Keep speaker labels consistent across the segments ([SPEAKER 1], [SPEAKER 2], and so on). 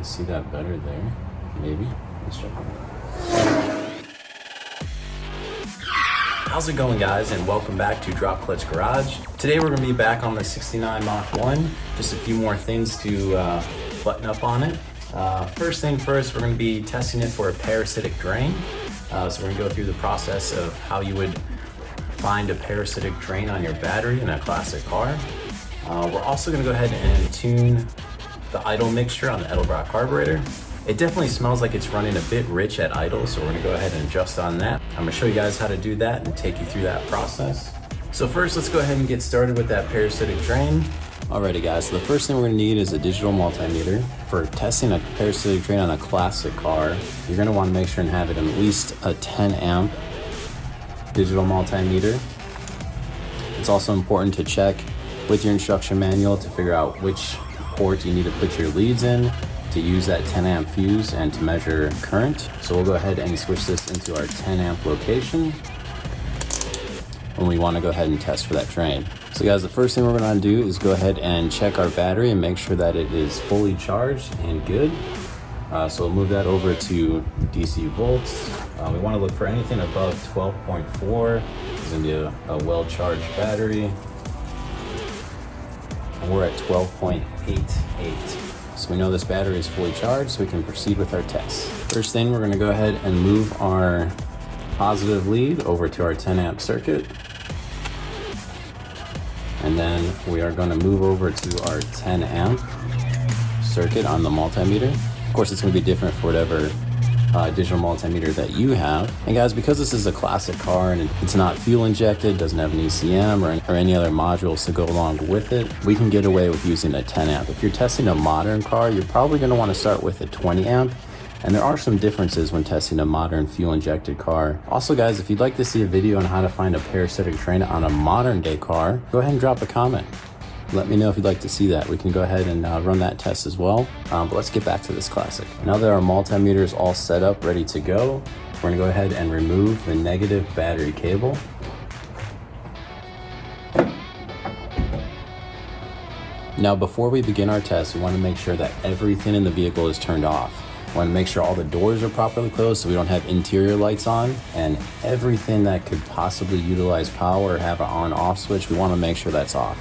[SPEAKER 1] see that better there, maybe. Let's check it out. How's it going, guys, and welcome back to Drop Clutch Garage. Today we're going to be back on the 69 Mach 1. Just a few more things to button up on it. First thing first, we're going to be testing it for a parasitic drain. So we're going to go through the process of how you would find a parasitic drain on your battery in a classic car. We're also going to go ahead and tune the idle mixture on the Edelbrock carburetor. It definitely smells like it's running a bit rich at idle, so we're going to go ahead and adjust on that. I'm going to show you guys how to do that and take you through that process. So first, let's go ahead and get started with that parasitic drain. Alrighty guys, so the first thing we're going to need is a digital multimeter. For testing a parasitic drain on a classic car, you're going to want to make sure and have it at least a 10 amp digital multimeter. It's also important to check with your instruction manual to figure out which port you need to put your leads in to use that 10 amp fuse and to measure current. So we'll go ahead and switch this into our 10 amp location when we want to go ahead and test for that drain. So guys, the first thing we're going to do is go ahead and check our battery and make sure that it is fully charged and good. So we'll move that over to DC volts. We want to look for anything above 12.4. It's going to be a well-charged battery. And we're at 12.88. So we know this battery is fully charged, so we can proceed with our test. First thing, we're going to go ahead and move our positive lead over to our 10 amp circuit. And then we are going to move over to our 10 amp circuit on the multimeter. Of course, it's going to be different for whatever digital multimeter that you have. And guys, because this is a classic car and it's not fuel injected, doesn't have an ECM or any other modules to go along with it, we can get away with using a 10 amp. If you're testing a modern car, you're probably going to want to start with a 20 amp. And there are some differences when testing a modern fuel injected car. Also guys, if you'd like to see a video on how to find a parasitic drain on a modern day car, go ahead and drop a comment. Let me know if you'd like to see that. We can go ahead and run that test as well. But let's get back to this classic. Now that our multimeter is all set up, ready to go, we're going to go ahead and remove the negative battery cable. Now before we begin our test, we want to make sure that everything in the vehicle is turned off. We want to make sure all the doors are properly closed so we don't have interior lights on, and everything that could possibly utilize power or have an on-off switch, we want to make sure that's off.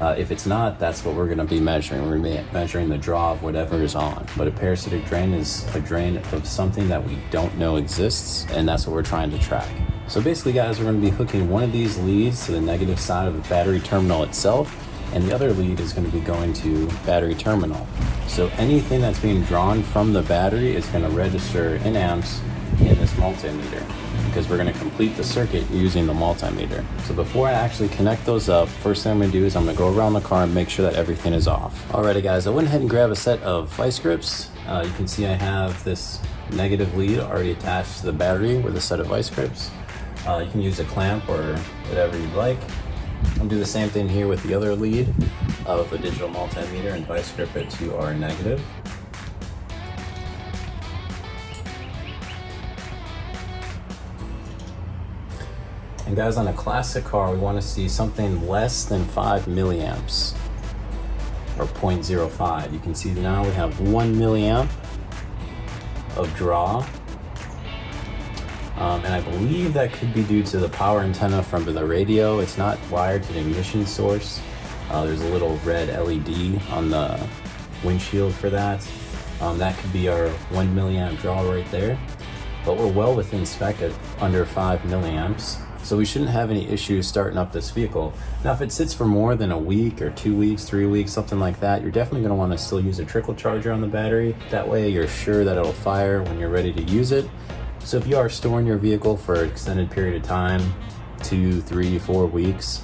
[SPEAKER 1] If it's not, that's what we're going to be measuring. We're going to be measuring the draw of whatever is on. But a parasitic drain is a drain of something that we don't know exists, and that's what we're trying to track. So basically guys, we're going to be hooking one of these leads to the negative side of the battery terminal itself, and the other lead is going to be going to battery terminal. So anything that's being drawn from the battery is going to register in amps in this multimeter, because we're going to complete the circuit using the multimeter. So before I actually connect those up, first thing I'm going to do is I'm going to go around the car and make sure that everything is off. Alrighty guys, I went ahead and grabbed a set of vice grips. You can see I have this negative lead already attached to the battery with a set of vice grips. You can use a clamp or whatever you'd like. I'll do the same thing here with the other lead of the digital multimeter and vice grip it to our negative. And guys, on a classic car, we want to see something less than 5 milliamps or 0.05. You can see now we have 1 milliamp of draw. And I believe that could be due to the power antenna from the radio. It's not wired to the ignition source. There's a little red LED on the windshield for that. That could be our 1 milliamp draw right there. But we're well within spec at under 5 milliamps. So we shouldn't have any issues starting up this vehicle. Now, if it sits for more than a week or 2 weeks, 3 weeks, something like that, you're definitely gonna wanna still use a trickle charger on the battery. That way you're sure that it'll fire when you're ready to use it. So if you are storing your vehicle for an extended period of time, 2, 3, 4 weeks,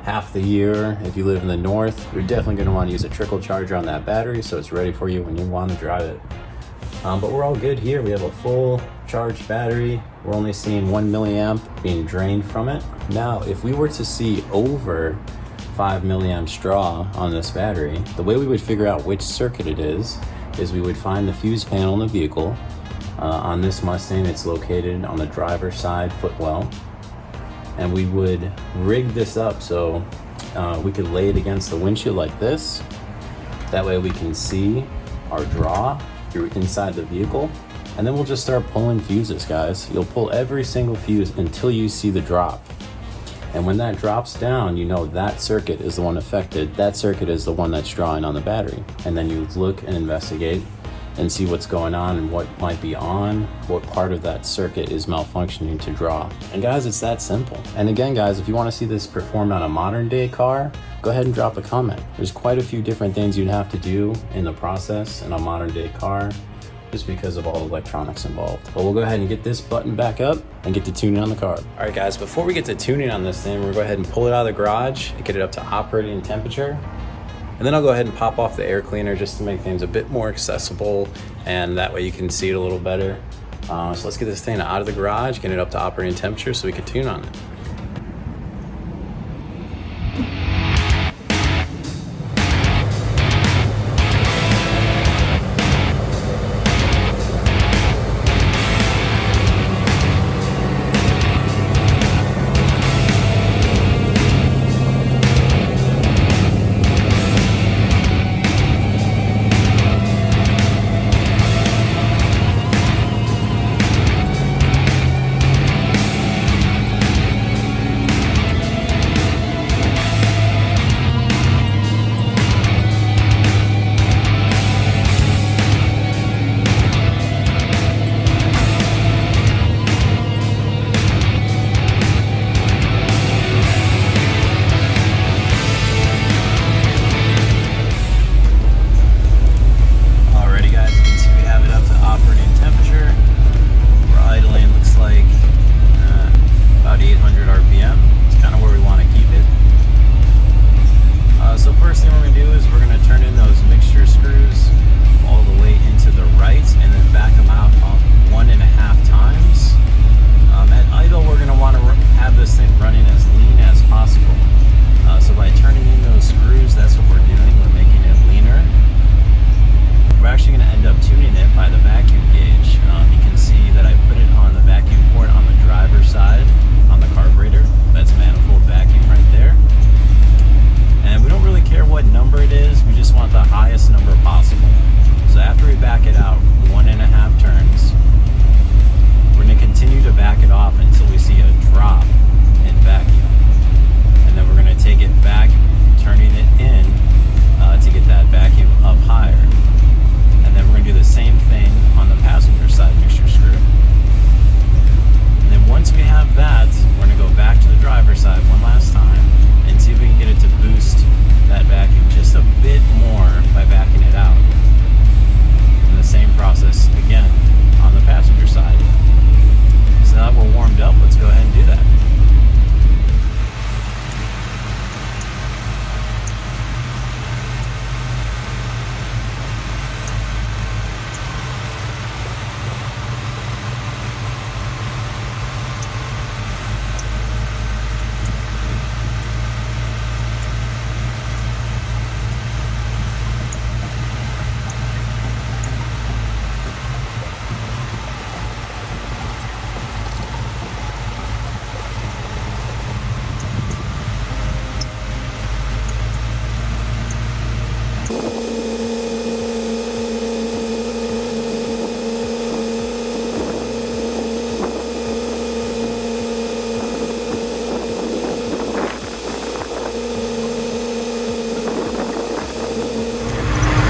[SPEAKER 1] half the year, if you live in the north, you're definitely gonna wanna use a trickle charger on that battery so it's ready for you when you wanna drive it. But we're all good here. We have a full charged battery. We're only seeing 1 milliamp being drained from it. Now, if we were to see over 5 milliamps draw on this battery, the way we would figure out which circuit it is we would find the fuse panel in the vehicle. On this Mustang, it's located on the driver's side footwell. And we would rig this up so we could lay it against the windshield like this. That way we can see our draw through inside the vehicle. And then we'll just start pulling fuses, guys. You'll pull every single fuse until you see the drop. And when that drops down, you know that circuit is the one affected. That circuit is the one that's drawing on the battery. And then you look and investigate and see what's going on and what might be on, what part of that circuit is malfunctioning to draw. And guys, it's that simple. And again, guys, if you want to see this performed on a modern day car, go ahead and drop a comment. There's quite a few different things you'd have to do in the process in a modern day car, just because of all the electronics involved. But we'll go ahead and get this button back up and get to tuning on the car. All right, guys, before we get to tuning on this thing, we'll go ahead and pull it out of the garage and get it up to operating temperature. And then I'll go ahead and pop off the air cleaner just to make things a bit more accessible, and that way you can see it a little better. So let's get this thing out of the garage, get it up to operating temperature so we can tune on it.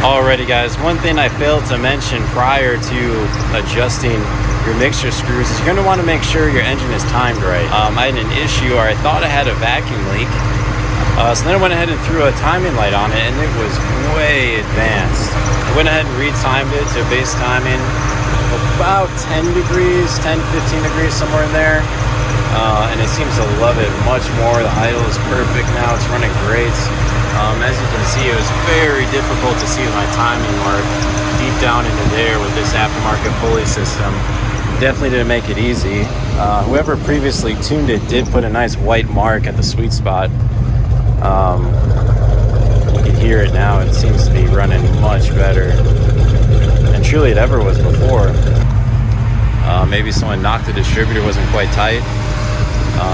[SPEAKER 1] Alrighty guys, one thing I failed to mention prior to adjusting your mixture screws is you're going to want to make sure your engine is timed right. I had an issue, or I thought I had a vacuum leak, so then I went ahead and threw a timing light on it, and it was way advanced. I went ahead and retimed it to base timing about 10 degrees, 10, 15 degrees, somewhere in there, and it seems to love it much more. The idle is perfect now, it's running great. As you can see, it was very difficult to see my timing mark deep down into there with this aftermarket pulley system. Definitely didn't make it easy. Whoever previously tuned it did put a nice white mark at the sweet spot. You can hear it now. It seems to be running much better than truly it ever was before. Maybe someone knocked the distributor, wasn't quite tight.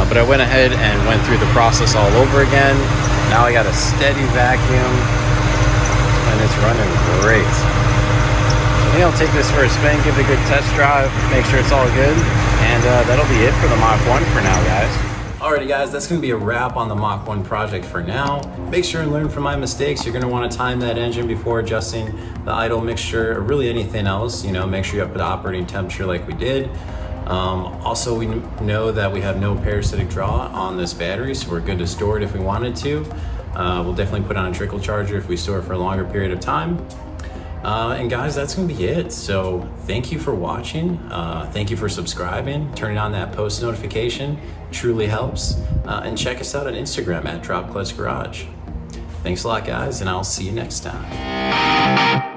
[SPEAKER 1] But I went ahead and went through the process all over again. Now I got a steady vacuum and it's running great. think I'll take this for a spin, give it a good test drive, make sure it's all good, and that'll be it for the Mach 1 for now, guys. Alrighty guys, that's gonna be a wrap on the Mach 1 project for now. Make sure and learn from my mistakes. You're gonna wanna time that engine before adjusting the idle mixture, or really anything else. You know, make sure you up the operating temperature like we did. Also, we know that we have no parasitic draw on this battery, so we're good to store it if we wanted to. We'll definitely put on a trickle charger if we store it for a longer period of time. And guys, that's gonna be it. So thank you for watching. Thank you for subscribing, turning on that post notification, truly helps. And check us out on Instagram at Drop Clutch Garage. Thanks a lot, guys, and I'll see you next time.